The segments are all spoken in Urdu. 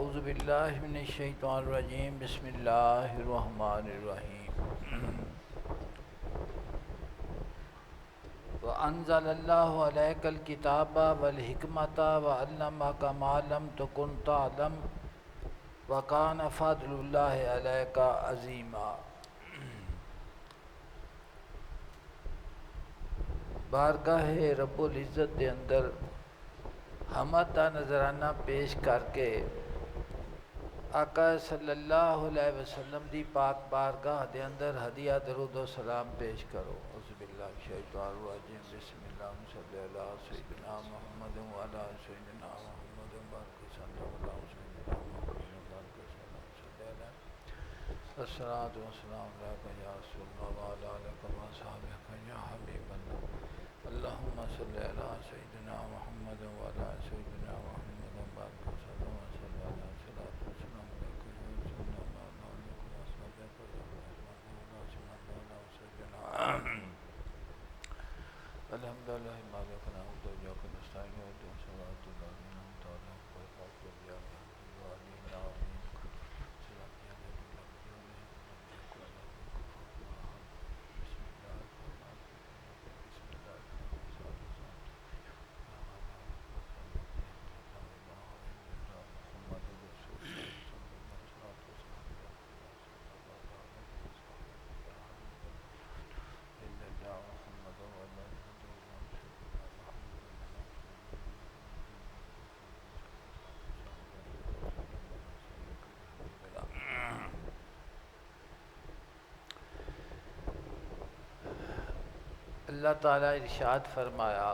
اعوذ باللہ من الشیطان الرجیم بسم اللہ الرحمن الرحیم وَأَنزَلَ اللَّهُ عَلَيْكَ الْكِتَابَ وَالْحِكْمَةَ وَعَلَّمَكَ مَا لَمْ تَكُنْ تَعْلَمُ وَكَانَ فَضْلُ اللَّهِ عَلَيْكَ عَظِيمًا۔ بارگاہ رب العزت دے اندر حمد دا نذرانہ پیش کر کے آقا صلی اللہ علیہ وسلم دی پاک بارگاہ دے اندر ہدیہ درود و سلام پیش کرو۔ اعوذ باللہ من الشیطان الرجیم بسم اللہ صلی اللہ علیہ سیدنا محمد وعلی سیدنا محمد بارک صلی اللہ علیہ سیدنا محمد بارک صلی اللہ علیہ الصلاۃ والسلام علیکم یا رسول اللہ وعلی آلک و صحابک یا حبیب اللہ۔ اللہم صلی اللہ سیدنا محمد وعلی سیدنا محمد بارک صلی اللہ علیہ وسلم الصلاۃ والسلام علیکم یا رسول اللہ وعلی آلک و صحابک الحمدللہ مالک نعبد و ایاک نستعین اهدنا الصراط المستقیم انعمت علیہم غیر المغضوب علیہم ولا الضالین اللہ تعالیٰ ارشاد فرمایا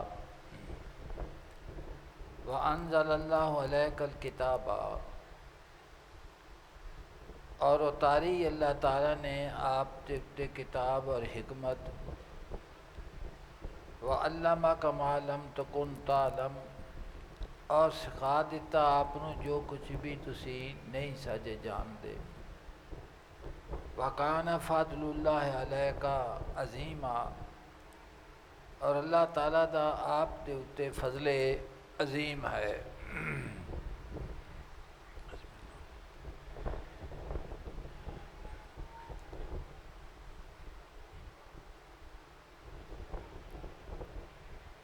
وَأَنزَلَ اللَّهُ عَلَيْكَ الْكِتَابَ، اور اتاری اللہ تعالیٰ نے آپ پہ کتاب اور حکمت، وَعَلَّمَكَ مَا لَمْ تَكُنْ تَعْلَمُ، اور سکھا دیتا آپ نو جو کچھ بھی تسی نہیں ساجے جان دے، وَكَانَ فَضْلُ اللَّهِ عَلَيْكَ عَظِيمًا، اور اللہ تعالیٰ دا آپ دے اتے فضل عظیم ہے۔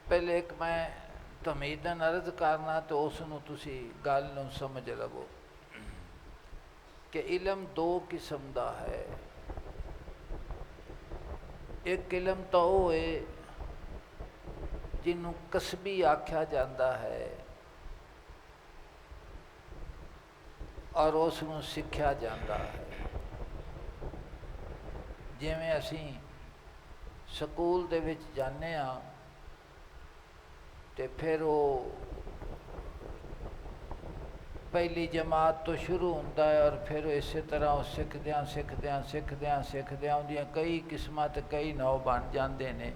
پہلے ایک میں تمہیدن عرض کرنا تو اس نو تسی گل نو سمجھ لو کہ علم دو قسم دا ہے۔ ایک علم تو وہ ہے جنوں کسبی آکھیا جاندہ ہے اور اس نوں سکھیا جاندہ ہے۔ جی میں اسی سکول دے وچ جانے ہاں تے پھر وہ پہلی جماعت تو شروع ہوتا ہے اور پھر اسی طرح سکھدیاں اندیاں کئی قسمت کئی نو بن جاندے نے،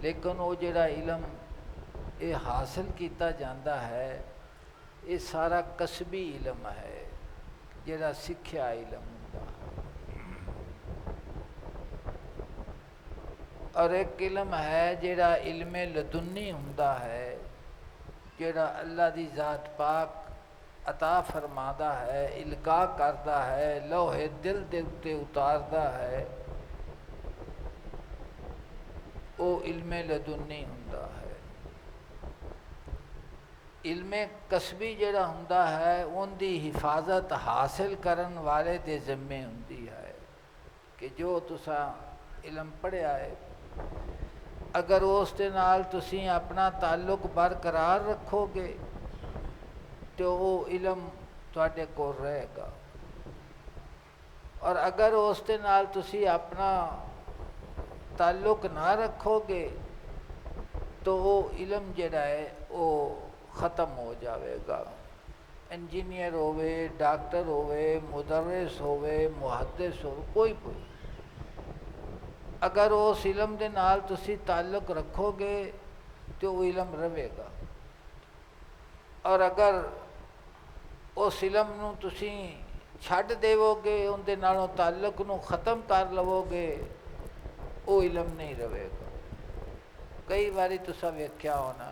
لیکن وہ جڑا علم یہ حاصل کیتا جاندہ ہے یہ سارا کسبی علم ہے، جڑا سکھیا علم ہوندا ہے۔ اور ایک علم ہے جڑا علم لدنی ہوندا ہے، جڑا اللہ دی ذات پاک عطا فرمادا ہے، القاء کردا ہے، لوح دل دے اتے اتاردا ہے، وہ علم لدنی ہوندا ہے۔ علم کسبی جڑا ہوندا ہے ان دی حفاظت حاصل کرن والے دے ذمے ہوندی ہے کہ جو تساں علم پڑھیا ہے اگر اس دے نال تسی اپنا تعلق برقرار رکھو گے تو وہ علم تواڈے کول رہے گا، اور اگر اس دے نال تسی اپنا تعلق نہ رکھو گے تو وہ علم جڑا ہے وہ ختم ہو جاوے گا۔ انجینئر ہوئے، ڈاکٹر ہوئے، مدرس ہوئے، محدث ہوئے، کوئی اگر اس علم دے نال تسی تعلق رکھو گے تو وہ علم رہے گا، اور اگر اس علم نو تسی چھڈ دیو گے ان دے نالوں تعلق نو ختم کر لو گے وہ علم نہیں رہے گا۔ کئی باری تسا ویکھیا ہونا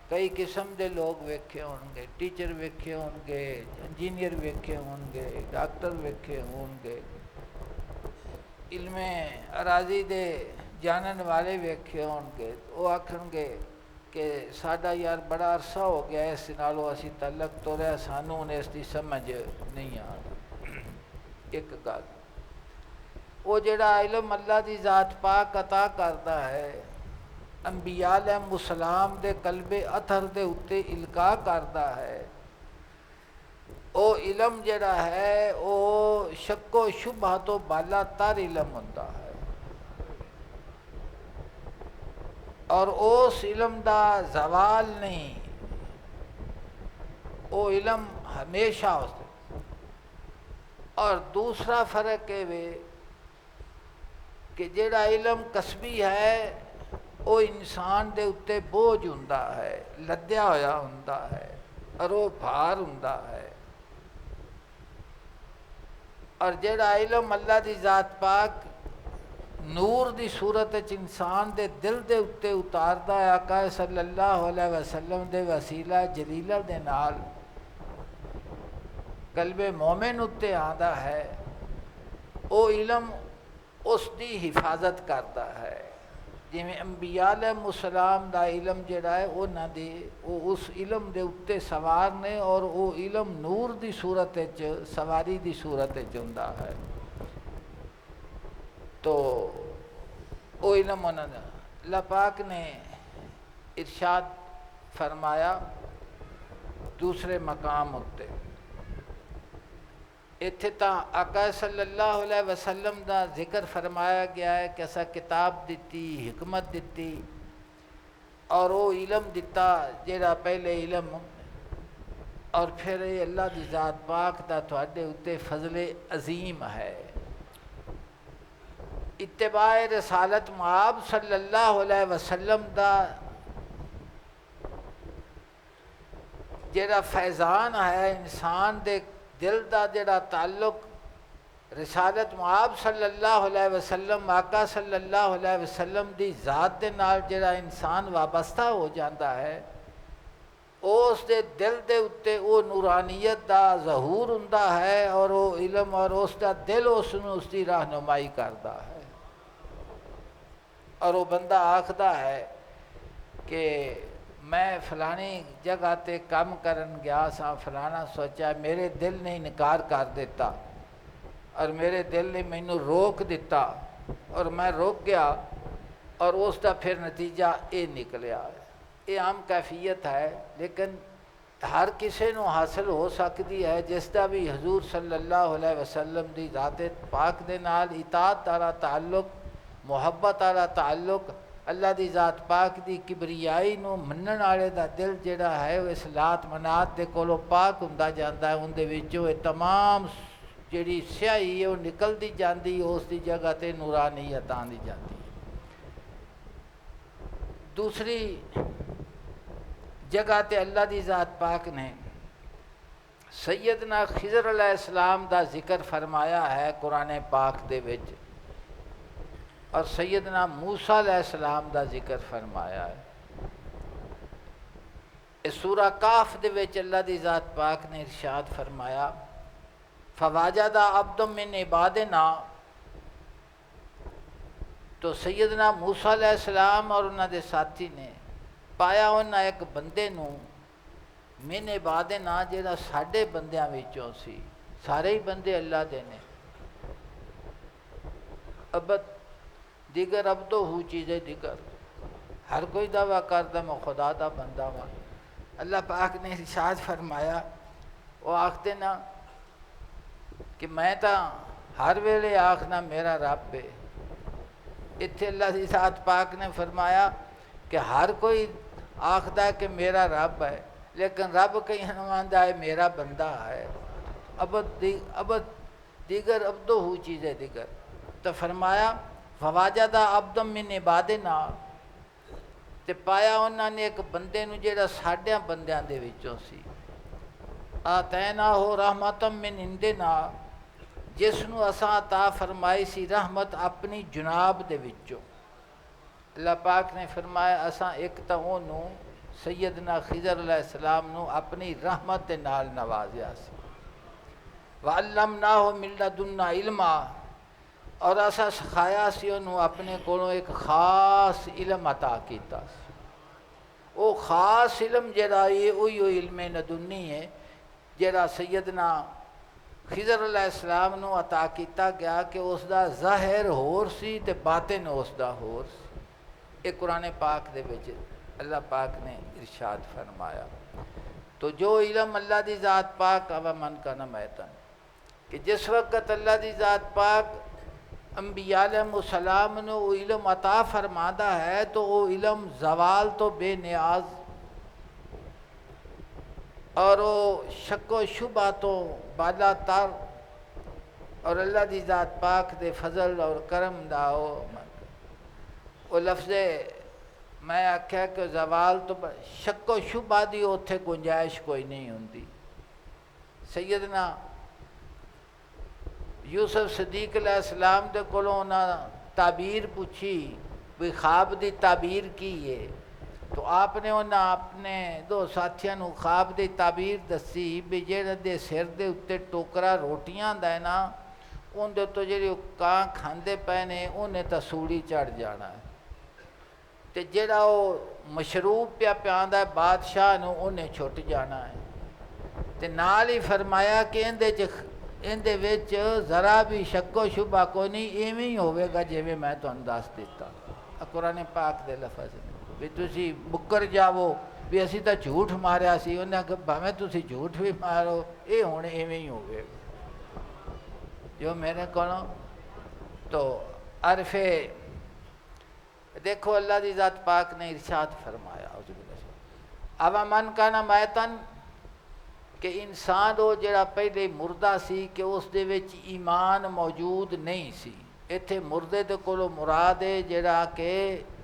کئی قسم دے لوگ ویکھے ہون گے، ٹیچر ویکھے ہون گے، انجینئر ویکھے ہون گے، ڈاکٹر ویکھے ہون گے، علم اراضی دے جانن والے ویکھے ہون گے، وہ آکھن گے کہ ساڈا یار بڑا عرصہ ہو گیا اس نالوں اسی تعلق توڑیا، سانوں ہن اس دی سمجھ نہیں آ ایک گل وہ جڑا علم اللہ دی ذات پاک عطا کردا ہے، انبیاء علیہ السلام دے قلب اطہر دے اتے القاء کردا ہے، او علم جڑا ہے او شک و شبہ تو بالا تر علم ہوندا ہے، اور اس علم دا زوال نہیں، او علم ہمیشہ ہوتا۔ اور دوسرا فرق یہ کہ جڑا علم کسبی ہے وہ انسان دے اتے بوجھ ہوندا ہے، لدیا ہویا ہوندا ہے، اور وہ بھار ہوندا ہے، اور جڑا علم اللہ دی ذات پاک نور دی صورت انسان دے دل دے اتے اتاردا ہے، آقا صلی اللہ علیہ وسلم دے وسیلہ جلیلہ دے نال قلب مومن اتے آندا ہے، او علم اس دی حفاظت کرتا ہے، جویں انبیاء علیہ السلام دا علم جڑا ہے انہاں دے او اس علم دے اتے سوار نے، اور او علم نور دی صورت وچ سواری دی صورت وچ ہوندا ہے، تو او علم انہاں دا اللہ پاک نے ارشاد فرمایا دوسرے مقام اتے، اتھے تا آقا صلی اللہ علیہ وسلم دا ذکر فرمایا گیا ہے کہ ایسا کتاب دیتی، حکمت دیتی، اور وہ علم دیتا جیڑا پہلے علم، اور پھر یہ اللہ دی ذات پاک دا تھوڑے اتے فضل عظیم ہے، اتباع رسالت معاب صلی اللہ علیہ وسلم دا جیڑا فیضان ہے انسان دے دل دا جڑا تعلق رسالت معاب صلی اللہ علیہ وسلم آقا صلی اللہ علیہ وسلم دی ذات دے نال جڑا انسان وابستہ ہو جاتا ہے، اس دے دل دے اتے وہ نورانیت دا ظہور ہوندا ہے، اور وہ علم اور اس دا دل اس نو اس دی رہنمائی کردا ہے، اور وہ بندہ آکھدا ہے کہ میں فلانی جگہ تے کام کرن گیا سا، فلانا سوچا، میرے دل نے انکار کر دیتا، اور میرے دل نے مینوں روک دیتا، اور میں روک گیا، اور اس دا پھر نتیجہ یہ نکلیا، یہ عام کیفیت ہے، لیکن ہر کسی نو حاصل ہو سکتی ہے، جس دا بھی حضور صلی اللہ علیہ وسلم دی ذات پاک دے نال اطاعت والا تعلق، محبت والا تعلق، اللہ دی ذات پاک دی کبریائی نو منن والے دا دل جڑا ہے وہ اس لات منات دے کولو پاک ہوندا جاندا ہے، ان دے وچوں یہ تمام جڑی سیاہی ہے وہ نکلدی جاندی، اس دی جگہ تے نورانیت آندی جاندی ہے۔ دوسری جگہ تے اللہ دی ذات پاک نے سیدنا خضر علیہ السلام دا ذکر فرمایا ہے قرآن پاک دے وچ، اور سیدنا موسیٰ علیہ السلام دا ذکر فرمایا ہے۔ اس سورہ کاف دے وچ اللہ دی ذات پاک نے ارشاد فرمایا فواجد عبد من عبادنا، تو سیدنا موسیٰ علیہ السلام اور انہاں دے ساتھی نے پایا انہاں ایک بندے نو من عبادنا جہاں ساڈے بندیاں وچوں سی، سارے ہی بندے اللہ دے نے، عبد دیگر عبدو ہو چیزیں دیگر، ہر کوئی دعویٰ کردا میں خدا دا بندہ ہاں، اللہ پاک نے ارشاد فرمایا، وہ آکھتے نا کہ میں تا ہر ویلے آکھنا میرا رب ہے، اتھے اللہ دی ذات پاک نے فرمایا کہ ہر کوئی آکھدا ہے کہ میرا رب ہے، لیکن رب کہیں نماندہ ہے میرا بندہ ہے، عبد دیگر عبدو ہو چیزیں دیگر، تو فرمایا فواجد عبد من عبادنا، تے پایا انہوں نے ایک بندے نو جیڑا ساڈیاں بندیاں دے وچوں سی، آتینا ہو رحمت من عندنا، جس نو اساں عطا فرمائی سی رحمت اپنی جناب دے وچوں، اللہ پاک نے فرمایا اساں ایک تا انہوں سیدنا خضر علیہ السلام نو اپنی رحمت دے نال نوازیا سی۔ وَعَلَّمْنَاهُ مِن لَّدُنَّا عِلْمًا، اور اسا سکھایا سی انہوں اپنے کولوں ایک خاص علم عطا کیتا سی۔ وہ خاص علم جڑا ہے وہی علم لدنی ہے جڑا سیدنا خضر علیہ السلام نو عطا کیتا گیا کہ اس دا ظاہر ہور سی تے باطن اس دا ہور سی۔ یہ قرآن پاک دے وچ اللہ پاک نے ارشاد فرمایا۔ تو جو علم اللہ دی ذات پاک اوا من کا نمیتن، کہ جس وقت اللہ دی ذات پاک انبیاء علیہ السلام نے وہ علم عطا فرماتا ہے تو وہ علم زوال تو بے نیاز اور وہ شک و شبہ تو بالا تر، اور اللہ دی ذات پاک دے فضل اور کرم دا وہ لفظ میں آکھیا کہ زوال تو شک و شبہ دی اتھے گنجائش کوئی نہیں ہوندی۔ سیدنا یوسف صدیق علیہ السلام دے کولوں انہاں تعبیر پوچھی بھی خواب دی تعبیر کی ہے، تو آپ نے انہاں اپنے دو ساتھیاں نو خواب دی تعبیر دسی بھی جڑے دے سر دے اتے ٹوکرا روٹیاں دا ہے نا ان دے تو جڑے کان کھاندے پے نے انہیں تا سوڑی چڑھ جانا ہے، تے جڑا وہ مشروب پیا پیاندا ہے بادشاہ نو انہیں چھٹ جانا ہے۔ تے نال ہی فرمایا کہ اندے وچ ذرا بھی شک و شبہ کوئی نہیں، ایویں ہی ہوئے گا جویں میں تانوں دس دیتا۔ قرآن پاک دے لفظ نے بھی تسی مکر جاؤ بھی اسی تا جھوٹ ماریا سی، انہیں کہ بھاویں تسی جھوٹ بھی مارو یہ ہن ایویں ہی ہوئے گا۔ جو میرے کولوں تو عرف دیکھو اللہ دی ذات پاک نے ارشاد فرمایا اوا من کانا میتن، کہ انسان وہ جڑا پہلے مردہ سی کہ اس دے وچ ایمان موجود نہیں سی۔ ایتھے مردے دے کولو مراد ہے جڑا کہ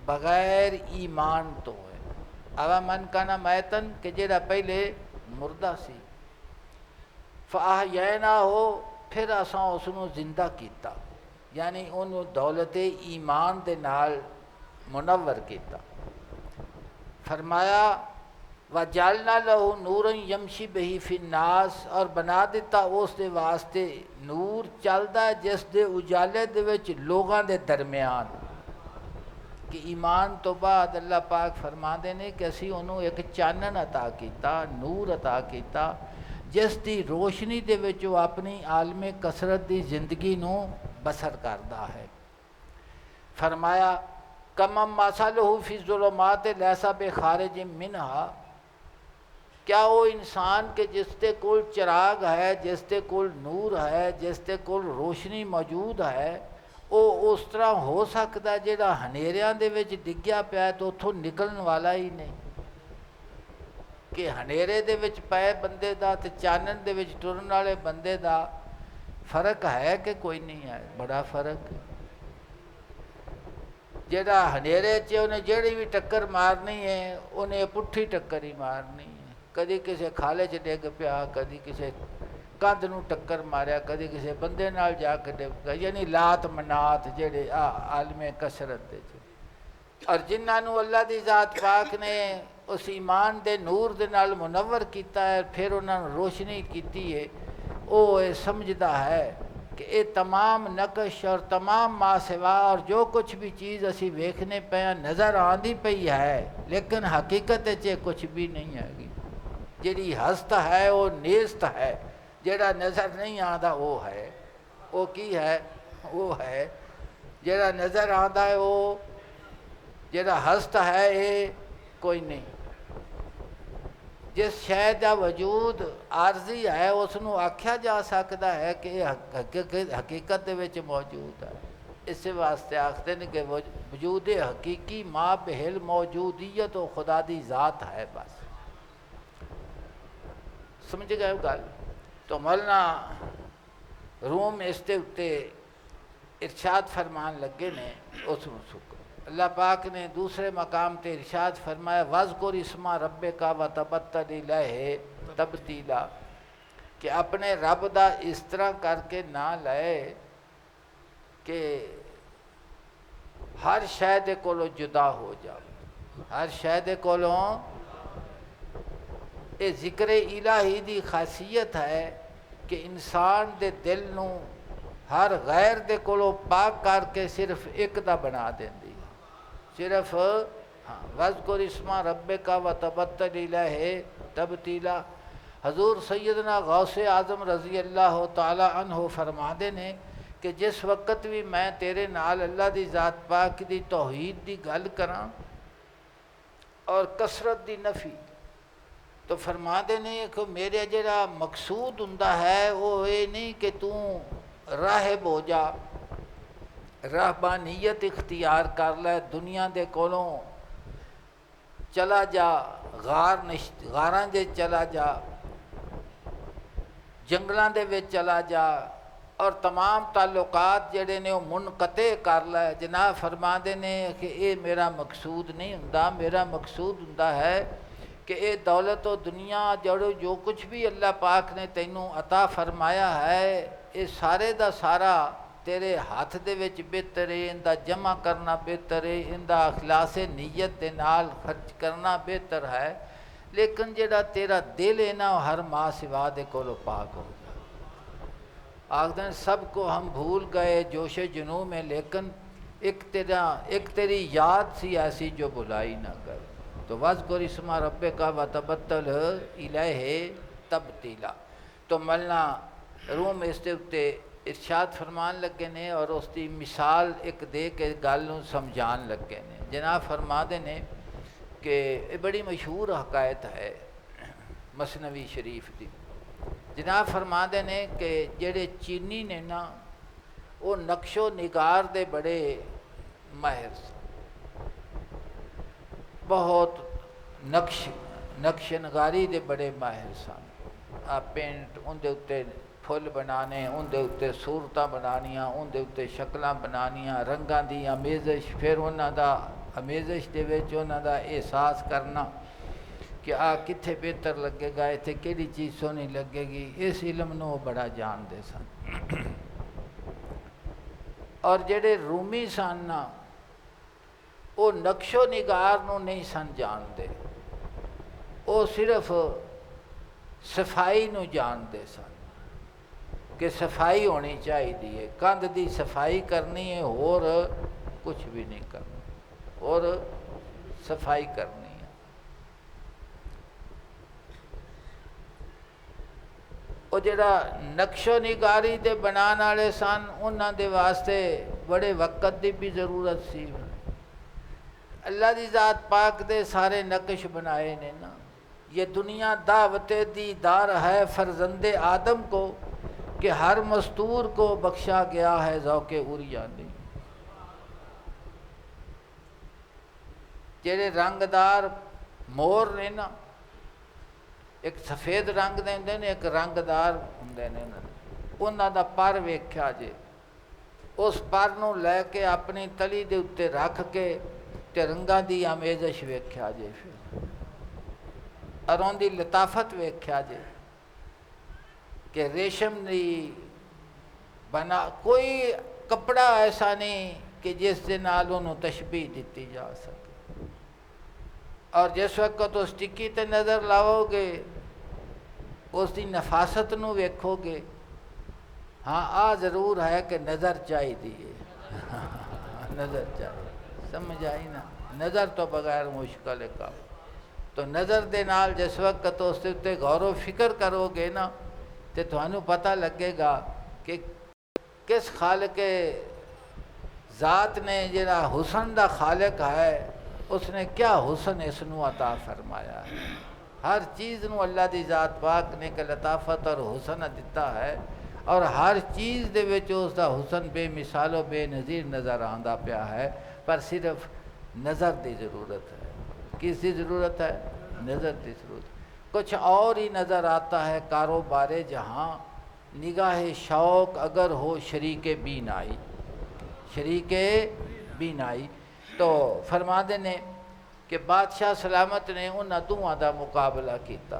بغیر ایمان تو ہے۔ اوا من کانا میتن کہ جڑا پہلے مردہ سی، فاحیینا ہو پھر اساں اس نو زندہ کیتا، یعنی انہوں دولت ایمان دے نال منور کیتا۔ فرمایا وَجَعَلْنَا لَهُ نُورًا يَمْشِي بِهِ فِي النَّاسِ، اور بنا دیتا اس دے واسطے نور چلدا ہے جس دے اجالے دے وچ لوگاں دے درمیان۔ کہ ایمان تو بعد اللہ پاک فرما دے نے کہ اسی انہوں ایک چانن عطا کیتا، نور عطا کیتا جس دی روشنی دے وچ وہ اپنی عالم کثرت دی زندگی نو بسر کردا ہے۔ فرمایا کمم مثلہ فی الظلمات لیس بخارج منہا، کیا وہ انسان کے جس تے کول چراغ ہے، جس تے کول نور ہے، جس تے کول روشنی موجود ہے، وہ اس طرح ہو سکتا ہے جڑا ہنیریاں دے وچ ڈگیا پیا تو اتھوں نکلن والا ہی نہیں؟ کہ ہنیرے دے وچ پے بندے دا تے چانن دے وچ ٹرن والے بندے دا فرق ہے کہ کوئی نہیں ہے؟ بڑا فرق ہے۔ جڑا ہنیرے چ انہیں جڑی بھی ٹکر مارنی ہے انہیں پٹھی ٹکر ہی مارنی ہے، کدی کسی کھالے چ ڈگ پیا، کدی کسی کندھ نو ٹکر ماریا، کدی کسی بندے نال جا کے ڈگ پیا، یعنی لات منات جڑے عالم کثرت دے اور جنہاں نو اللہ دی ذات پاک نے اس ایمان دے نور دے نال منور کیتا ہے، پھر انہاں نو روشنی کیتی ہے، وہ سمجھدا ہے کہ یہ تمام نقش اور تمام ما سوا اور جو کچھ بھی چیز اسی ویکھنے پہ نظر آندی پئی ہے لیکن حقیقت چ کچھ بھی نہیں ہے گی۔ جڑی ہست ہے وہ نیست ہے، جڑا نظر نہیں آندا وہ ہے۔ وہ کی ہے؟ وہ ہے جڑا نظر آندا ہے، وہ جڑا ہست ہے یہ کوئی نہیں۔ جس شے دا وجود عارضی ہے اس نو آکھیا جا سکتا ہے کہ یہ حقیقت دے وچ موجود ہے۔ اس واسطے آختے ہیں کہ وجود حقیقی ما بہل موجودیت و خدا دی ذات ہے بس۔ سمجھ گئے گل؟ تو مولانا روم اس دے اتے ارشاد فرمان لگے نے اس نو سکو۔ اللہ پاک نے دوسرے مقام تے ارشاد فرمایا وَاذْكُرِ اسْمَ رَبِّكَ وَتَبَتَّلْ إِلَيْهِ تَبْتِيلًا، کہ اپنے رب دا اس طرح کر کے نہ لائے کہ ہر شے دے کولوں جدا ہو جاؤ، ہر شے دے کولوں یہ ذکر الہی دی خاصیت ہے کہ انسان دے دل نو ہر غیر دے کولو پاک کر کے صرف ایک دا بنا دیندی ہے. صرف وَاذْكُرِ اسْمَ رَبِّكَ وَتَبَتَّلْ إِلَيْهِ تَبْتِيلًا. حضور سیدنا غوث اعظم رضی اللہ تعالی عنہ فرماندے نے کہ جس وقت بھی میں تیرے نال اللہ دی ذات پاک دی توحید دی گل کراں اور کثرت دی نفی، تو فرماندے نے کہ میرے جڑا مقصود ہوندا ہے وہ یہ نہیں کہ تو راہب ہو جا، راہبانیت اختیار کر لے، دنیا دے کولوں چلا جا، غاراں دے چلا جا، جنگلاں دے وچ چلا جا اور تمام تعلقات جڑے نے وہ منقطع کر لے. جناب فرماندے نے کہ اے میرا مقصود نہیں ہوندا، میرا مقصود ہوندا ہے کہ اے دولت و دنیا جو کچھ بھی اللہ پاک نے تینوں عطا فرمایا ہے یہ سارے دا سارا تیرے ہاتھ دے وچ بہتر ہے، ان دا جمع کرنا بہتر ہے، ان دا اخلاص نیت دے نال خرچ کرنا بہتر ہے، لیکن جڑا تیرا دل ہے نا ہر ماں سوا دے کولو پاک ہو جائے. آخدن سب کو ہم بھول گئے جوش جنوں میں، لیکن ایک تیری یاد سی ایسی جو بھلائی نہ کر. تو وَاذْكُرِ اسْمَ رَبِّكَ وَتَبَتَّلْ إِلَيْهِ تَبْتِيلًا. تو مولانا روم اس دے اُتے ارشاد فرمان لگے نے اور اس دی مثال ایک دے کے گل نوں سمجھان لگے نے. جناب فرما دے نے کہ یہ بڑی مشہور حکایت ہے مثنوی شریف دی. جناب فرما دے نے کہ جڑے چینی نے نا وہ نقش و نگار دے بڑے ماہر سن، بہت نقش نگاری دے بڑے ماہر سن. پینٹ ان دے اتے پھل بنانے، ان دے اتے صورتاں بنانیاں، ان دے اتے شکلاں بنانیاں، رنگاں دی آمیزش، پھر انہاں دا آمیزش دے وچ انہاں دا احساس کرنا کہ کتھے بہتر لگے گا، اتنے کیڑی چیز سونی لگے گی. اس علم نو وہ بڑا جانتے سن. اور جڑے رومی سن نا وہ نقش و نگار نو نہیں سن جانتے، وہ صرف صفائی نو جانتے سن کہ صفائی ہونی چاہیے، کندھ دی صفائی کرنی ہے اور کچھ بھی نہیں کرنا، اور صفائی کرنی ہے. وہ جڑا نقش و نگاری دے بنان والے سن انہاں دے واسطے بڑے وقت دی بھی ضرورت سی. اللہ دی ذات پاک دے سارے نقش بنائے نے نا. یہ دنیا دعوت دیدار ہے فرزند آدم کو کہ ہر مستور کو بخشا گیا ہے ذوق عریانی. جڑے رنگدار مور نے نا، ایک سفید رنگ دے ہوندے نے، ایک رنگدار ہوندے نے، انہاں دا پر ویکھیا جے، اس پر نو لے کے اپنی تلی دے اتے رکھ کے تے رنگاں دی آمیزش ویکھیا جے، اور ان دی لطافت ویکھیا جے کہ ریشم دی بنا کوئی کپڑا ایسا نہیں کہ جس دے نال انہوں تشبیہ دیتی جا سکے. اور جس وقت اس ٹکی تے نظر لاؤ گے اس دی نفاست نو ویکھو گے، ہاں ضرور ہے کہ نظر چاہیے نظر چاہیے. سمجھ آئی نا؟ نظر تو بغیر مشکل ہے کام. تو نظر دے نال جس وقت اس دے اتے غور و فکر کرو گے نا تو تمہیں پتہ لگے گا کہ کس خالق ذات نے جڑا حسن دا خالق ہے اس نے کیا حسن اس نو عطا فرمایا ہے. ہر چیز نو اللہ دی ذات پاک نے کہ لطافت اور حسن دیتا ہے، اور ہر چیز دے وچ اس دا حسن بے مثال و بے نظیر نظر آندا پیا ہے. پر صرف نظر دی ضرورت ہے. کس دی ضرورت ہے؟ نظر دی ضرورت. کچھ اور ہی نظر آتا ہے کاروبار جہاں، نگاہ شوق اگر ہو شریک بینائی، شریک بینائی. تو فرما دے نے کہ بادشاہ سلامت نے انہاں دوہاں دا مقابلہ کیتا،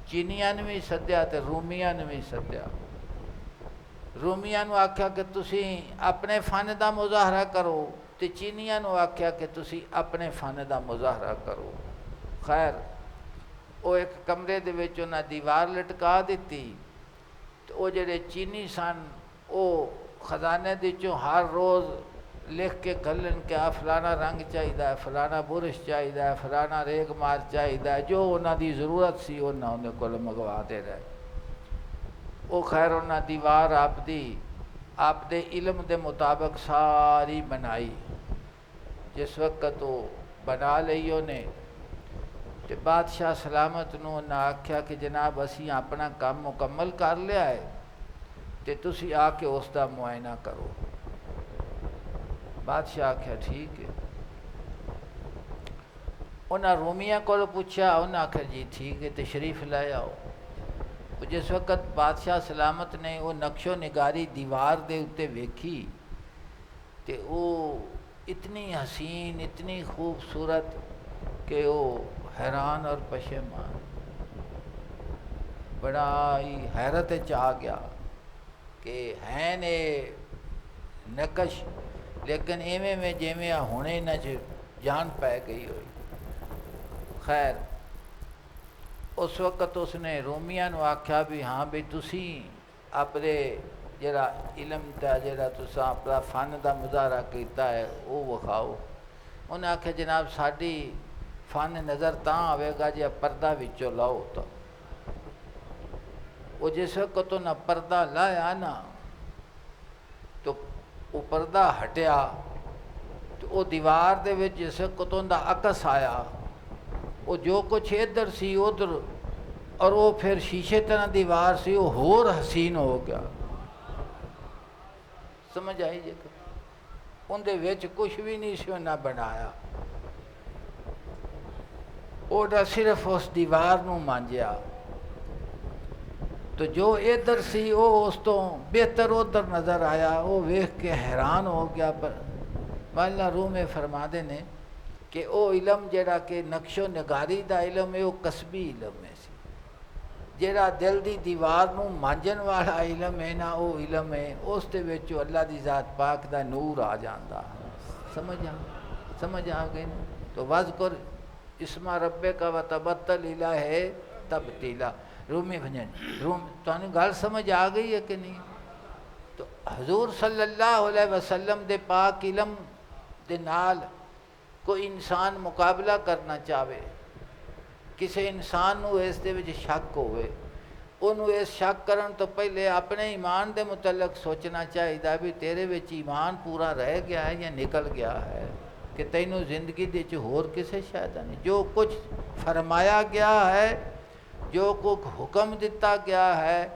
چینیاں نے بھی سدیا تے رومیاں نے بھی سدیا. رومیاں نو آکھیا کہ تسی اپنے فن دا مظاہرہ کرو، تے چینیاں نو آکھیا کہ تسی اپنے فن دا مظاہرہ کرو. خیر وہ ایک کمرے دے وچ انہاں دیوار لٹکا دیتی، تو وہ جڑے چینی سن وہ خزانے دے چوں ہر روز لکھ کے گھلن کہ فلانا رنگ چاہیے، فلانا برش چاہیے، فلانا ریگ مار چاہیے، جو انہاں دی ضرورت سی انہاں انہیں کول منگوا دے رہے۔ وہ خیر انہاں دیوار آپ دے علم دے مطابق ساری بنائی۔ جس وقت وہ بنا لئی انہیں تے بادشاہ سلامت نو انہاں آکھیا کہ جناب اسی اپنا کام مکمل کر لیا ہے تے تسی آ کے اس دا معائنہ کرو۔ بادشاہ آکھیا ٹھیک ہے۔ انہاں رومیاں کو پوچھا، انہاں آکھیا جی ٹھیک ہے تشریف لے آؤ۔ جس وقت بادشاہ سلامت نے وہ نقش و نگاری دیوار دے اتے ویکھی تے وہ اتنی حسین اتنی خوبصورت کہ وہ حیران اور پشیمان، بڑا ہی حیرت آ گیا کہ ہیں نے نقش لیکن ایویں میں جیویں ہونے نہ جان پہ گئی ہوئی۔ خیر اس وقت اس نے رومیاں نو آکھیا بھی ہاں بھی تسی اپنے جڑا علم دا جڑا تساں اپنا فن دا مظاہرہ کیتا ہے وہ وکھاؤ۔ انہیں آکھیا جناب ساڈی فن نظر تاں آئے گا جے پردہ وچوں لاؤ تو۔ وہ جس وقت انہیں پردہ لایا نا تو وہ پردہ ہٹیا تو وہ دیوار دے وچ جس وقت ان دا عکس آیا، وہ جو کچھ ادھر سی ادھر، اور وہ پھر شیشے طرح دیوار سی وہ ہور حسین ہو گیا۔ سمجھ آئی جی؟ ان دے وچ کچھ بھی نہیں سی انہاں بنایا، وہ صرف اس دیوار نو مانجیا تو جو ادھر سی وہ اس تو بہتر ادھر نظر آیا۔ وہ ویکھ کے حیران ہو گیا۔ پر مولانا روم فرما دے نے کہ او علم جڑا کہ نقش و نگاری دا علم ہے وہ کسبی علم ہے سی، جڑا دل دی دیوار نو مانجن والا علم ہے نا وہ علم ہے اس دے وچ اللہ دی ذات پاک دا نور آ جاندا۔ سمجھ آ گئی نا؟ تو وذکر اسم ربک وتبتل الیہ تبتیلا۔ رومی بھنجن روم تو گل سمجھ آ گئی ہے کہ نہیں؟ تو حضور صلی اللہ علیہ وسلم دے پاک علم دے نال کوئی انسان مقابلہ کرنا چاہے، کسی انسان نو اس دے وچ شک ہوئے، انہوں اس شک کرن تو پہلے اپنے ایمان دے متعلق سوچنا چاہیے بھی تیرے وچ ایمان پورا رہ گیا ہے یا نکل گیا ہے، کہ تینوں زندگی دے چ ہور کسے شاید نہیں۔ جو کچھ فرمایا گیا ہے، جو کچھ حکم دیتا گیا ہے،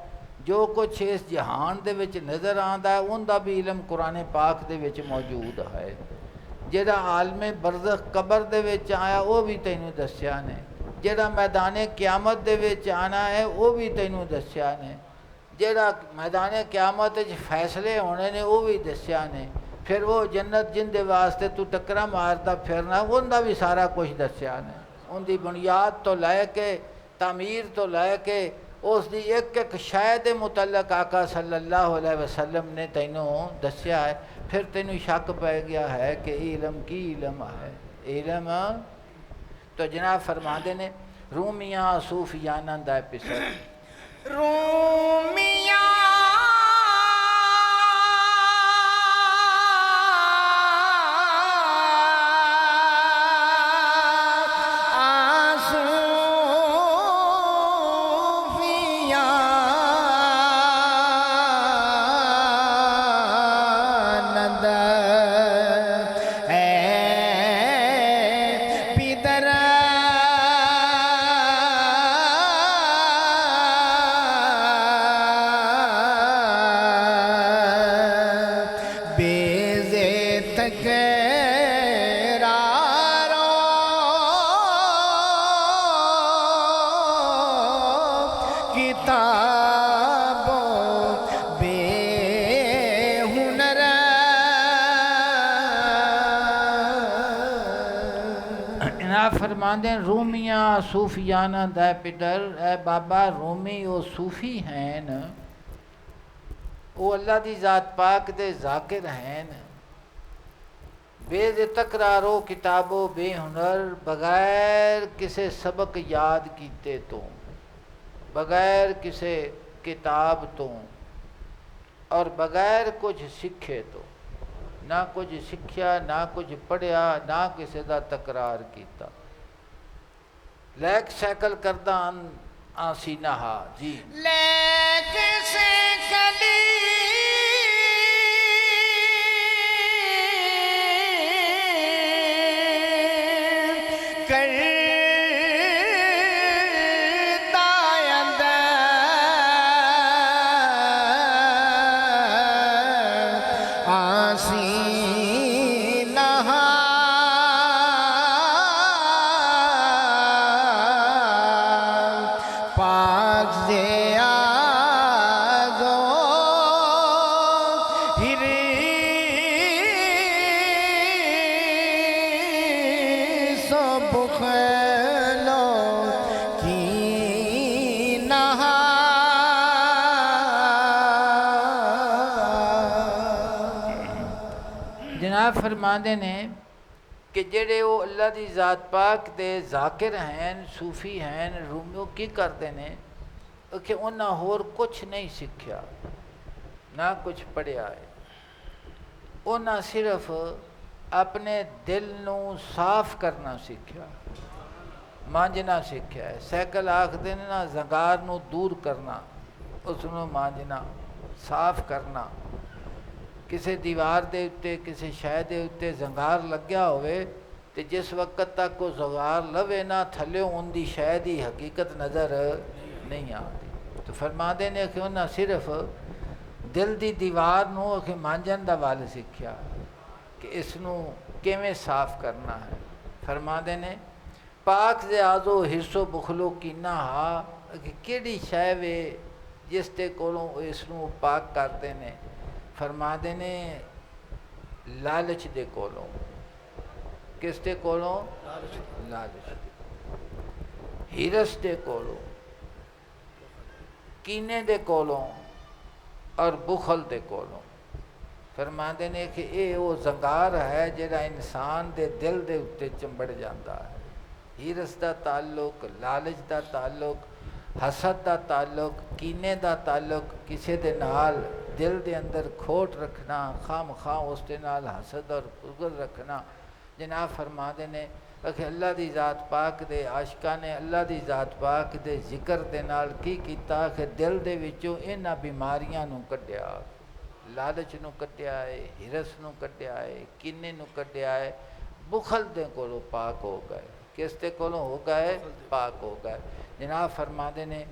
جو کچھ اس جہان دے وچ نظر آندا ہے ان دا بھی علم قرآن پاک دے وچ موجود ہے۔ جڑا عالم برزخ قبر دے وچ آیا وہ بھی تینوں دسیا نے، جڑا میدان قیامت دے وچ آنا ہے وہ بھی تینوں دسیا نے، جڑا میدان قیامت وچ فیصلے ہونے نے وہ بھی دسیا نے، پھر وہ جنت جن دے واسطے تو ٹکرا مارتا پھرنا ان دا بھی سارا کچھ دسیا نے۔ ان دی بنیاد تو لے کے تعمیر تو لے کے اس دی ایک ایک شے دے متعلق آقا صلی اللہ علیہ وسلم نے تینوں دسیا ہے۔ پھر تینوں شک پہ گیا ہے کہ علم کی علم ہے علم۔ تو جناب فرما دے نے رومیاں صوفیانہ دا پسر رومیاں فرماندے رومیاں صوفیانہ دا پدر، اے بابا رومی وہ صوفی ہیں، وہ اللہ دی ذات پاک دے ذاکر ہیں، بے تکرارو کتابو بے ہنر، بغیر کسی سبق یاد کیتے تو، بغیر کسی کتاب تو اور بغیر کچھ سکھے تو، نہ کچھ سکھیا نہ کچھ پڑھیا نہ کسی دا تکرار کیتا، لیک سائیکل کردہ آسی نہا جی لیک سائیکل جناب فرماندے نے کہ جڑے وہ اللہ دی ذات پاک دے ذاکر ہیں، صوفی ہیں، رومیو کی کرتے ہیں کہ انہاں ہور کچھ نہیں سکھیا نہ کچھ پڑھیا ہے، انہاں صرف اپنے دل نو صاف کرنا سکھیا، مانجنا سکھیا ہے۔ سائیکل آکھدے نے نا زنگار نو دور کرنا، اس نو مانجنا صاف کرنا۔ کسی دیوار دے اتے کسی شے دے اتے زنگار لگیا ہوئے تے جس وقت تک وہ زنگار لوے نہ تھلے ان دی شے دی حقیقت نظر نہیں آتی۔ تو فرماندے نے کہ انہاں صرف دل دی دیوار نو کہ مانجن دا وال سکھیا کہ اس نو کیویں صاف کرنا ہے۔ فرماندے نے پاک دے آزو حرص و بخلو کینا ہا کہ کیڑی شے وے جس تے کولوں اس نو پاک کردے نے۔ فرماندے نے لالچ دے کولوں، کس دے کولوں؟ لالچ دے، ہرس دے کولوں، کینے دے کولوں اور بخل دے کولوں۔ فرماندے نے کہ اے وہ زنگار ہے جڑا انسان دے دل دے اتے چمبڑ جاندہ ہے۔ ہرس دا تعلق، لالچ دا تعلق، حسد دا تعلق، کینے دا تعلق، کسی دے نال دل دے اندر کھوٹ رکھنا، خام خواہ اس دے نال حسد اور بغض رکھنا۔ جناب فرماندے نے کہ اللہ دی ذات پاک دے عاشقاں نے اللہ دی ذات پاک دے ذکر دے نال کی کیتا کہ دل دے وچوں انہاں بیماریاں نو کڈیا، لالچ نو کڈیا ہے، ہرس نو کڈیا ہے، کینے نو کڈیا ہے، بخل دے کولوں پاک ہو گئے۔ کس دے کولوں ہو گئے؟ پاک ہو گئے۔ جناب فرماندے نے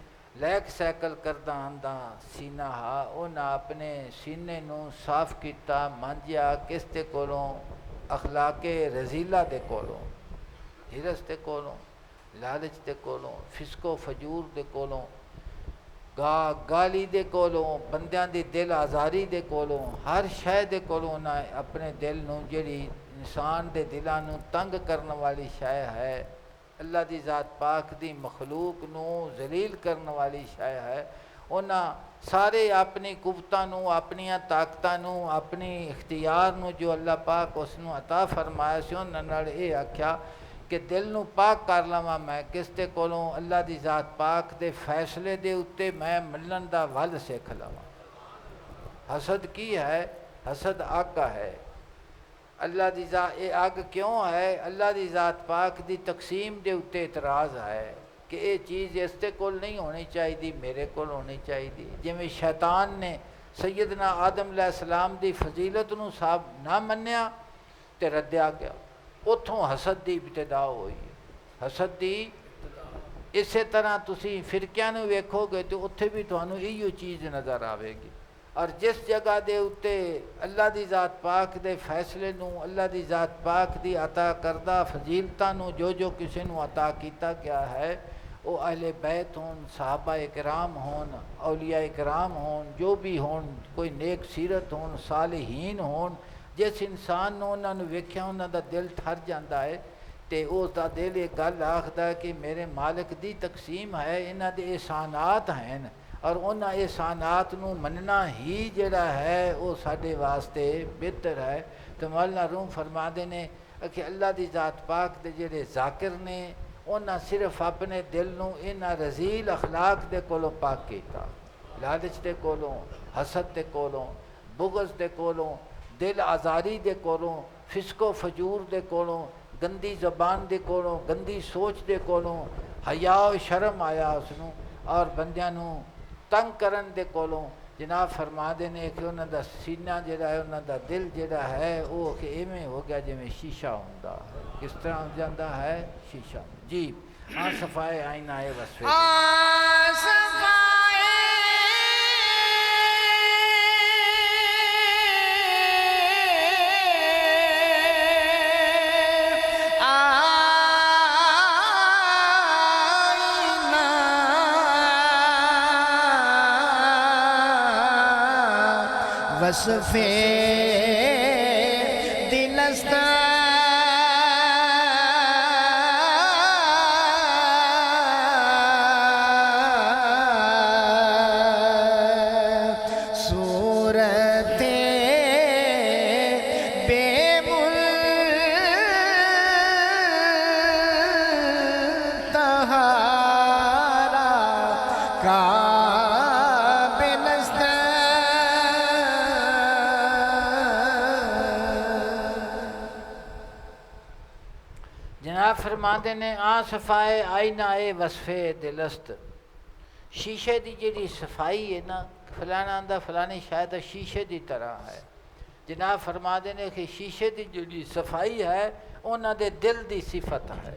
لیک سائیکل کردہ آندہ سینہ ہا، انہاں اپنے سینے نو صاف کیتا، مانجیا کس دے کولوں؟ اخلاق رذیلہ دے کولوں، ہرس دے کولوں، لالچ دے کولوں، فسق و فجور دے کولوں، گالی دے کولوں، بندیاں دی دل آزاری دے کولوں، ہر شے دے کولوں انہاں اپنے دل نو جڑی انسان دے دلاں نو تنگ کرنے والی شے ہے، اللہ دی ذات پاک دی مخلوق نو ذلیل کرنے والی شے ہے، انہاں سارے اپنی قوتاں نو، اپنی طاقتاں نو، اپنی اختیار نو جو اللہ پاک اس نو عطا فرمایا سی انہاں نال اے آکھیا کہ دل نو پاک کر لواں میں کس دے کولوں؟ اللہ دی ذات پاک دے فیصلے دے اتے میں ملن دا ول سکھ لواں۔ حسد کی ہے؟ حسد اگ ہے۔ اللہ دی ذات اے اگ کیوں ہے؟ اللہ دی ذات پاک دی تقسیم دے اتے اعتراض ہے کہ اے چیز اس تے کول نہیں ہونی چاہیے، میرے کول ہونی چاہیے۔ جویں شیطان نے سیدنا آدم علیہ السلام دی فضیلت نو صاحب نہ منیا تے ردیا گیا، اتھوں حسد دی ابتدا ہوئی ہے۔ حسد دی اسی طرح تسی فرقیاں نو ویکھو گے تو اتھے بھی تانوں ایو چیز نظر آوے گی۔ اور جس جگہ دے اتے اللہ دی ذات پاک دے فیصلے نو، اللہ دی ذات پاک دی عطا کردہ فضیلتاں نو جو کسی نو عطا کیتا گیا ہے، وہ اہل بیت ہون، صحابہ اکرام ہون، اولیاء اکرام ہون، جو بھی ہون، کوئی نیک سیرت ہون، صالحین ہون، جس انسان نو انہاں نو ویکھیا انہاں دا دل ٹھر جاندا ہے تے اس دا دل ایک گل آکھدا ہے کہ میرے مالک دی تقسیم ہے، انہاں دے احسانات ہیں اور انہاں احسانات نو مننا ہی جڑا ہے وہ ساڈے واسطے بہتر ہے۔ تو مولانا روم فرماندے نے کہ اللہ دی ذات پاک دے جڑے ذاکر نے انہاں صرف اپنے دل نو انہاں رذیل اخلاق دے کولوں پاک کیتا، لالچ دے کولوں، حسد دے کولوں، بغض دے کولوں، دل آزاری دے کولوں، فسق و فجور دے کولوں، گندی زبان دے کولوں، گندی سوچ دے کولوں، حیا و شرم آیا اس نو، اور بندیاں نو تنگ کرن دے کولوں جناب فرما دے نے کہ انہاں دا سینہ جڑا ہے، انہاں دا دل جڑا ہے وہ کہ ایویں ہو گیا جویں شیشہ ہوندا ہے۔ کس طرح ہو جاندہ ہے؟ شیشہ۔ جی صفائے آئینہ وصفے وصف دلست صورت بے منتہا قابل است جناب فرماندے نے صفائے آئینہ وصفے دلست، شیشے دی جڑی صفائی ہے نا، فلانا آندہ فلانی شاید شیشے دی طرح ہے۔ جناب فرماندے نے کہ شیشے دی جڑی صفائی ہے انہاں دے دل دی صفت ہے،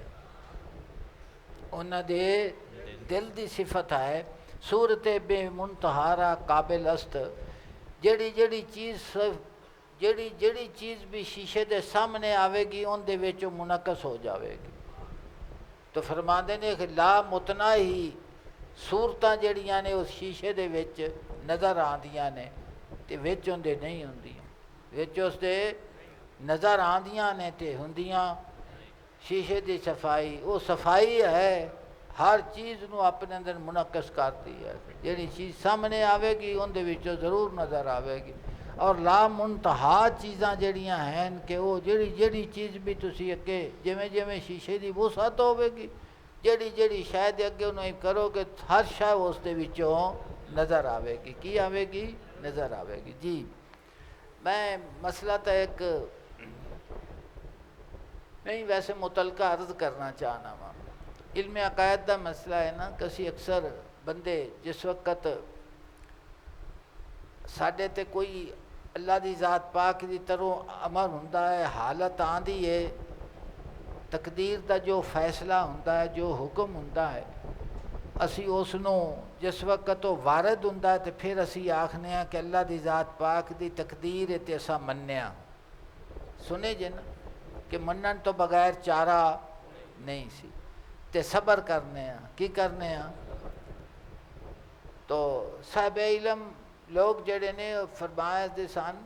انہاں دے دل دی صفت ہے۔ صورت بے منتہارا قابل است، جڑی چیز بھی شیشے دے سامنے آوے گی ان دے وچوں منعکس ہو جاوے گی۔ تو فرماندے نے کہ لا متناہی صورتاں جڑیاں نے اس شیشے دے وچ نظر آندیاں نے تے وچ اندے نہیں ہوندیاں، وچ اس دے نظر آندیاں نے تے ہوندیاں شیشے دی صفائی۔ وہ صفائی ہے ہر چیز نو اپنے اندر منعکس کرتی ہے، جڑی چیز سامنے آوے گی ان دے وچوں ضرور نظر آوے گی۔ اور لا منتہا چیزاں جڑیاں ہیں کہ وہ جڑی چیز بھی تسی اگے جویں شیشے دی وسعت ہوے گی، جڑی شاید اگے انہوں کرو کہ ہر شے اس دے وچوں نظر آوے گی۔ کی آوے گی؟ نظر آوے گی۔ جی میں مسئلہ تو ایک نہیں ویسے متعلقہ عرض کرنا چاہنا ہوں۔ علم عقائد دا مسئلہ ہے نا، کسی اکثر بندے جس وقت ساڈے تے کوئی اللہ دی ذات پاک دی طرح امر ہوندا ہے، حالت آندی ہے، تقدیر دا جو فیصلہ ہوندا ہے، جو حکم ہوندا ہے، اسی اس نو جس وقت وہ وارد ہوندا ہے تے پھر اسی آکھنے ہیں کہ اللہ دی ذات پاک دی تقدیر ہے تے اسا منیا۔ سنے جے نا کہ منن تو بغیر چارہ نہیں سی تے صبر کرنے ہیں۔ کی کرنے ہیں؟ تو صاحب علم لوگ جڑے نے فرمایا دے سن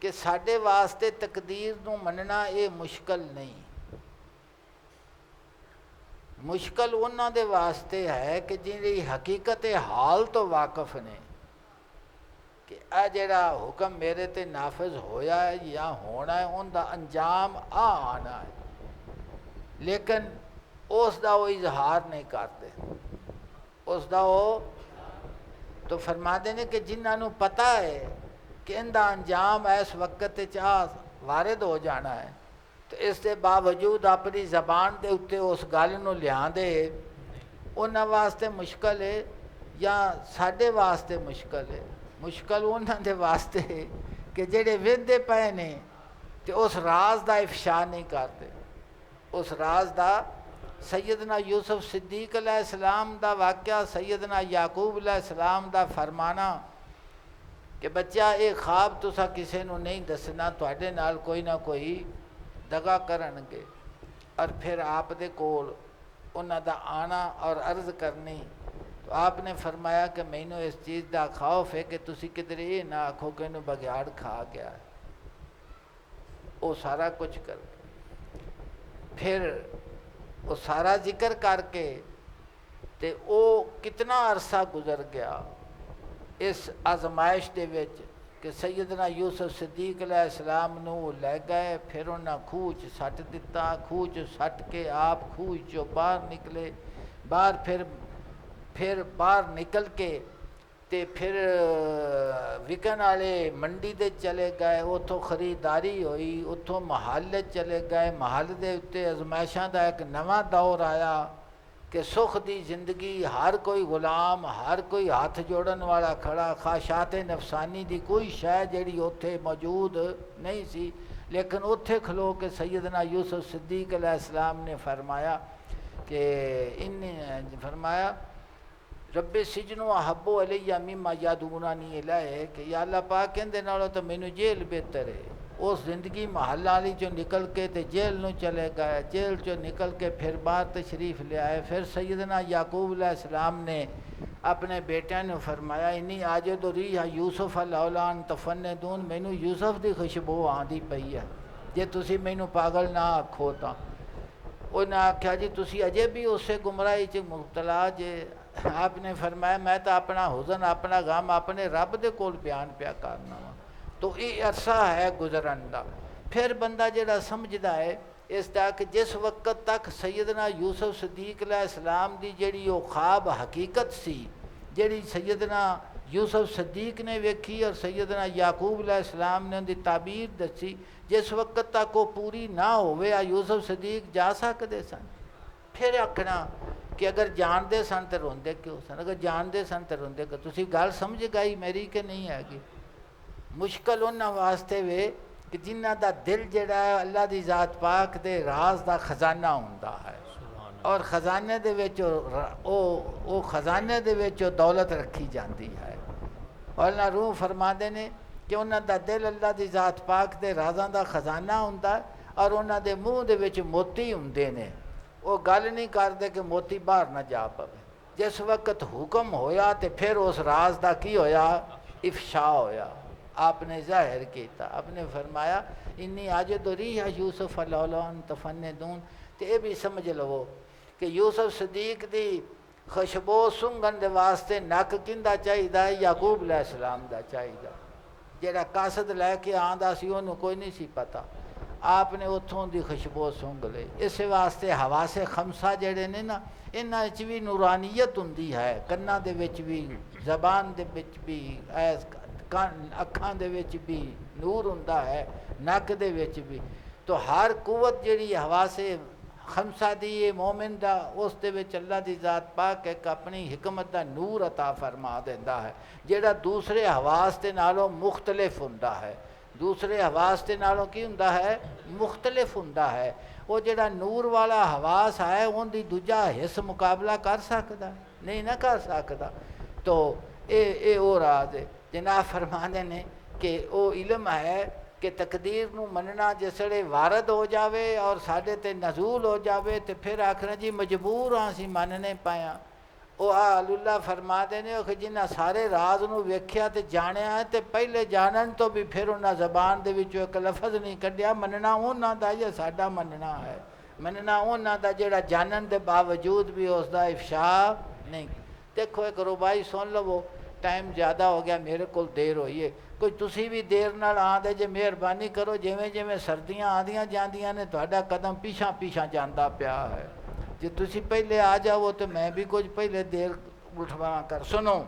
کہ ساڈے واسطے تقدیر نو مننا یہ مشکل نہیں، مشکل انہاں دے واسطے ہے کہ جنہی حقیقت حال تو واقف نے کہ اے جڑا حکم میرے تے نافذ ہویا ہے یا ہونا ہے ان دا انجام آنا ہے، لیکن اس دا وہ اظہار نہیں کرتے، اس دا وہ تو فرما دینے کہ جنہاں نو پتہ ہے کہ ان دا انجام اس وقت چاہ وارد ہو جانا ہے تو اس دے باوجود اپنی زبان دے اتے اس گل نو لیاں دے انہاں واسطے مشکل ہے یا ساڈے واسطے مشکل ہے؟ مشکل انہاں دے واسطے ہے کہ جڑے ویندے پئے نے تے اس راز دا افشا نہیں کرتے۔ اس راز دا سیدنا یوسف صدیق علیہ السلام دا واقعہ، سیدنا یعقوب علیہ السلام دا فرمانا کہ بچہ ایک خواب تسا کسے نو نہیں دسنا، تواڈے نال کوئی نہ کوئی دغا کرن گے، اور پھر آپ دے کول انہاں دا آنا اور عرض کرنی۔ تو آپ نے فرمایا کہ مینوں اس چیز دا خوف ہے کہ تسی کدھر یہ نہ آکھو کہ انہوں بگیاڑ کھا گیا ہے۔ وہ سارا کچھ کر کے پھر وہ سارا ذکر کر کے ਤੇ ਉਹ ਕਿਤਨਾ ਅਰਸਾ ਗੁਜ਼ਰ ਗਿਆ ਇਸ ਆਜ਼ਮਾਇਸ਼ ਦੇ ਵਿੱਚ کہ سیدنا یوسف صدیق علیہ السلام نو لے گئے، پھر انہاں خوہ چ سٹ دتا، خوہ چ سٹ کے آپ خوہ چوں باہر نکلے، باہر پھر باہر نکل کے تے پھر وکن والے منڈی دے چلے گئے، اتھوں خریداری ہوئی، اتھوں محل چلے گئے، محل دے اتے ازمائشاں دا ایک نواں دور آیا کہ سکھ دی زندگی، ہر کوئی غلام، ہر کوئی ہاتھ جوڑن والا کھڑا، خواہشات نفسانی دی کوئی شے جڑی اوتھے موجود نہیں سی، لیکن اوتھے کھلو کے سیدنا یوسف صدیق علیہ السلام نے فرمایا کہ فرمایا رب سجن احب الیہ مما یدعوننی الیہ کہ یا اللہ پاک کہندے نالوں تو مینوں جیل بہتر ہے۔ اس زندگی محلہ والی چوں نکل کے تے جیل نو چلے گئے، جیل چوں نکل کے پھر باہر تشریف لے آئے۔ پھر سیدنا یعقوب علیہ السلام نے اپنے بیٹیاں نے فرمایا انی آجد ریح یوسف لولا ان تفندون، مینوں یوسف دی خوشبو آندی پئی ہے، جے تسی مینوں پاگل نہ آکھو تاں۔ انہیں آکھیا جی تسی اجے بھی اسے گمراہی چ مبتلا جے۔ آپ نے فرمایا میں تو اپنا حزن، اپنا غم اپنے رب دے کول بیان پیا کرنا وا۔ تو یہ عرصہ ہے گزرن دا۔ پھر بندہ جڑا سمجھدا ہے اس دا کہ جس وقت تک سیدنا یوسف صدیق علیہ السلام دی جڑی وہ خواب حقیقت سی، جڑی سیدنا یوسف صدیق نے ویکھی اور سیدنا یعقوب علیہ السلام نے ان دی تعبیر دسی، جس وقت تک وہ پوری نہ ہوئے یوسف صدیق جا سکتے سن۔ پھر آکھنا کہ اگر جاندے سن تو روندے کیوں سن، اگر جاندے سن تو روندے کیوں؟ تسی گل سمجھ گئی میری کہ نہیں ہے گی؟ مشکل انہاں واسطے وے کہ جنہ دا دل جڑا ہے اللہ دی ذات پاک دے راز دا خزانہ ہوندا ہے، اور خزانے دے وچ او خزانے دے وچ دولت رکھی جاندی ہے۔ اور اللہ روح فرماندے نے کہ انہاں دا دل اللہ دی ذات پاک دے رازاں دا خزانہ ہوندا ہے، اور انہاں دے منہ دے وچ موتی ہوندے نے۔ وہ گل نہیں کردے کہ موتی باہر نہ جا پوے۔ جس وقت حکم ہویا تے پھر اس راز دا کی ہویا؟ افشا ہویا، آپ نے ظاہر کیتا۔ آپ نے فرمایا انی آجد ریح یوسف لولا ان تفندون۔ تے یہ بھی سمجھ لو کہ یوسف صدیق دی خوشبو سنگن دے واسطے نک کیندا چاہیدا ہے؟ یعقوب علیہ السلام دا چاہیدا، جڑا قاصد لے کے آندا سی انہوں کوئی نہیں سی پتہ، آپ نے اتھوں دی خوشبو سونگ لے۔ اس واسطے حواس خمسہ جڑے نے نا، انہاں وچ بھی نورانیت ہوندی ہے، کناں دے وچ بھی، زبان دے وچ بھی، اکھاں دے وچ بھی نور ہوندا ہے، نک دے وچ بھی۔ تو ہر قوت جڑی حواس خمسہ دی مومن دا، اس دے وچ اللہ دی ذات پاک ایک اپنی حکمت دا نور عطا فرما دیندا ہے، جڑا دوسرے حواس دے نالوں مختلف ہوندا ہے۔ دوسرے حواس دے نالوں کی ہوندا ہے؟ مختلف ہوندا ہے۔ وہ جڑا نور والا حواس ہے ان دی دوجا حص مقابلہ کر سکدا؟ نہیں نہ کر سکدا۔ تو اے او راز ہے۔ جناب فرماندے نے کہ او علم ہے کہ تقدیر نو مننا جسڑے وارد ہو جاوے اور ساڈے تے نزول ہو جاوے تے پھر آکھنا جی مجبور ہاں سی مننے پایا۔ او اللہ فرما دے نے کہ جنہاں سارے راز نو ویکھیا تے جانیا ہے تے پہلے جانن تو بھی پھر انہاں زبان دے وچوں ایک لفظ نہیں کڈیا، مننا انہاں دا یا ساڈا مننا ہے؟ مننا انہاں دا جڑا جانن دے باوجود بھی اس دا افشا نہیں۔ دیکھو ایک ربائی سن لو، ٹائم زیادہ ہو گیا، میرے کول دیر ہوئی ہے، کوئی تسی بھی دیر نال آندے جے مہربانی کرو، جویں جویں سردیاں آندیاں جاندیاں نے تہاڈا قدم پیچھا پیچھا جاندا پیا ہے۔ جے تسی پہلے آ جاؤ تو میں بھی کچھ پہلے دیر اٹھواں کر۔ سنو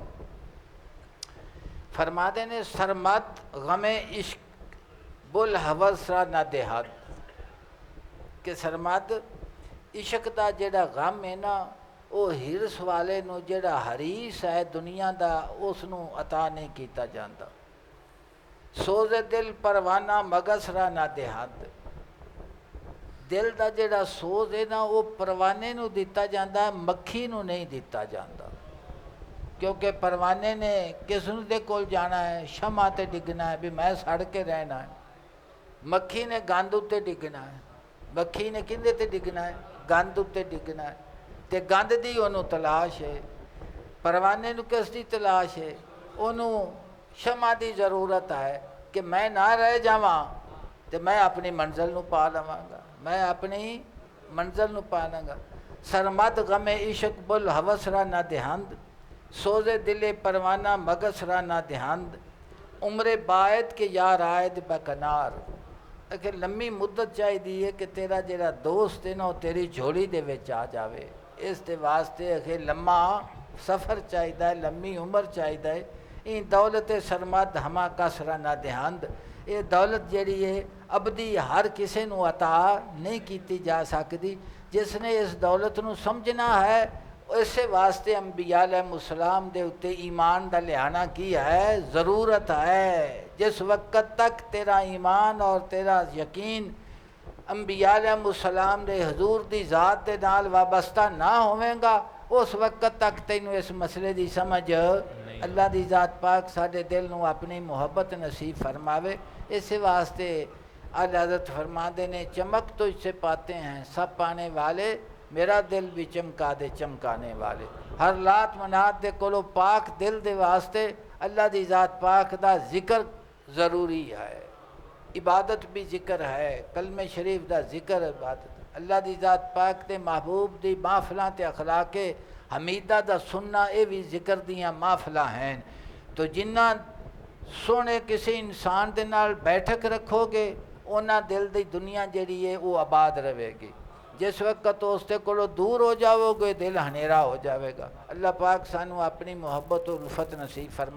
فرما دے نے سرمت غم عشق بل حوث را نہ دیہات، کہ سرمت عشق دا جڑا غم ہے نا، وہ ہرس والے نو جڑا حریص ہے دنیا دا اس نو عطا نہیں کیتا جاندا۔ سوز دل پروانہ مگس را نہ دیہات، دل دا جڑا سوز ہے نا وہ پروانے نو دیتا جاندا ہے، مکھی نو نہیں دیتا جاندا، کیونکہ پروانے نے کس نو دے کول جانا ہے؟ شمع تے ڈگنا ہے بھی میں سڑ کے رہنا ہے۔ مکھی نے گند اتے ڈگنا ہے، مکھی نے کندے تے ڈگنا ہے؟ گند اتے ڈگنا ہے، تے گند دی انہوں تلاش ہے۔ پروانے نو کس دی تلاش ہے؟ انہوں شمع دی ضرورت ہے کہ میں نہ رہ جاواں تے میں اپنی منزل نو پا لواں گا، میں اپنی منزل نو پا لواں گا۔ سرمد غم عشق بل حوث را نہ دہند، سوز دل پروانہ مگس را نہ دہند، عمر باعد کے یار آئد بکنار۔ کہ لمبی مدت چاہیے کہ تیرا جڑا دوست ہے نا وہ تیری جھولی دے وچ آ جاوے، اس دے واسطے کہ لمبا سفر چاہیے، لمبی عمر چاہیے۔ این دولت سرمد ہما کسرا نہ دہند، یہ دولت جڑی ہے ابدی ہر کسی نو عطا نہیں کیتی جا سکتی۔ جس نے اس دولت نو سمجھنا ہے اسے واسطے انبیاء علیہ السلام دے اتے ایمان دا لہانا کی ہے، ضرورت ہے۔ جس وقت تک تیرا ایمان اور تیرا یقین انبیاء علیہ السلام دے حضور دی ذات دے نال وابستہ نہ ہوئے گا، اس وقت تک تینوں اس مسئلے دی سمجھ اللہ دی ذات پاک ساڈے دل نو اپنی محبت نصیب فرماوے۔ اس واسطے اعلی حضرت فرماندے نے چمک تو اس سے پاتے ہیں سب پانے والے، میرا دل بھی چمکا دے چمکانے والے۔ ہر لات منات دے کولو پاک دل دے واسطے اللہ دی ذات پاک دا ذکر ضروری ہے، عبادت بھی ذکر ہے، کلمہ شریف دا ذکر عبادت۔ اللہ دی ذات پاک تے محبوب دی محفلاں تے اخلاق حمیدہ دا سننا اے بھی ذکر دیاں محفلاں ہیں۔ تو جنہ سونے کسی انسان دے نال بیٹھک رکھو گے اونا دل دی دنیا جڑی ہے وہ آباد رہے گی۔ جس وقت اس تے کولو دور ہو جاؤ گے دل ہنیرا ہو جاوے گا۔ اللہ پاک سانو اپنی محبت و الفت نصیب فرما۔